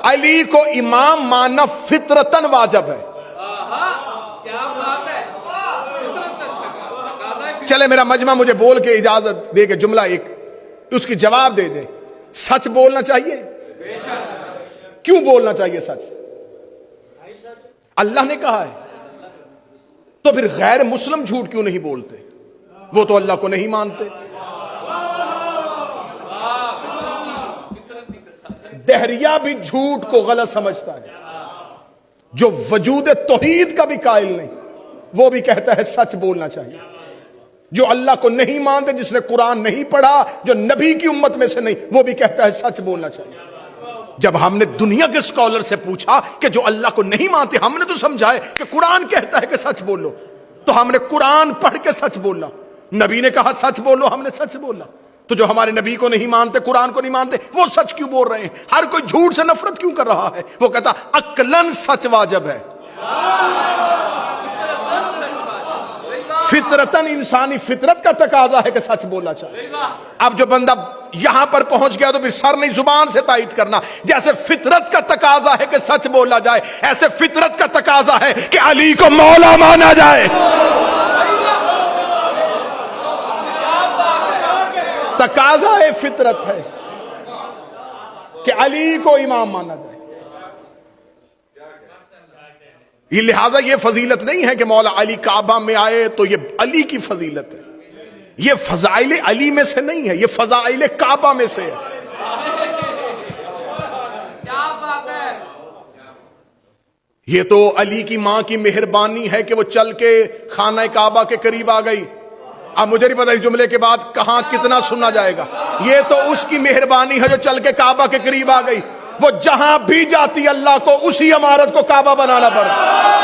علی کو امام ماننا فطرتن واجب ہے۔ کیا بات ہے، چلے میرا مجمع مجھے بول کے اجازت دے کے جملہ ایک اس کی جواب دے دے، سچ بولنا چاہیے؟ کیوں بولنا چاہیے سچ؟ اللہ نے کہا ہے، تو پھر غیر مسلم جھوٹ کیوں نہیں بولتے؟ وہ تو اللہ کو نہیں مانتے۔ دہریہ بھی جھوٹ کو غلط سمجھتا ہے، جو وجود توحید کا بھی قائل نہیں وہ بھی کہتا ہے سچ بولنا چاہیے۔ جو اللہ کو نہیں مانتے، جس نے قرآن نہیں پڑھا، جو نبی کی امت میں سے نہیں، وہ بھی کہتا ہے سچ بولنا چاہیے۔ جب ہم نے دنیا کے اسکالر سے پوچھا کہ جو اللہ کو نہیں مانتے، ہم نے تو سمجھائے کہ قرآن کہتا ہے کہ سچ بولو، تو ہم نے قرآن پڑھ کے سچ بولا۔ نبی نے کہا سچ بولو، ہم نے سچ بولا۔ تو جو ہمارے نبی کو نہیں مانتے، قرآن کو نہیں مانتے، وہ سچ کیوں بول رہے ہیں؟ ہر کوئی جھوٹ سے نفرت کیوں کر رہا ہے؟ وہ کہتا عقلاً سچ واجب ہے، فطرتاً انسانی فطرت کا تقاضا ہے کہ سچ بولنا چاہیے۔ اب جو بندہ یہاں پر پہنچ گیا تو پھر سر نہیں زبان سے تائید کرنا، جیسے فطرت کا تقاضا ہے کہ سچ بولا جائے، ایسے فطرت کا تقاضا ہے کہ علی کو مولا مانا جائے۔ تقاضا فطرت ہے کہ علی کو امام مانا جائے۔ یہ لہٰذا یہ فضیلت نہیں ہے کہ مولا علی کعبہ میں آئے تو یہ علی کی فضیلت ہے، یہ فضائل علی میں سے نہیں ہے، یہ فضائل کعبہ میں سے ہے۔ کیا بات ہے، یہ تو علی کی ماں کی مہربانی ہے کہ وہ چل کے خانہ کعبہ کے قریب آ گئی۔ اب مجھے نہیں پتا اس جملے کے بعد کہاں کتنا سننا جائے گا۔ یہ تو اس کی مہربانی ہے جو چل کے کعبہ کے قریب آ گئی۔ وہ جہاں بھی جاتی اللہ کو اسی عمارت کو کعبہ بنانا پڑتا۔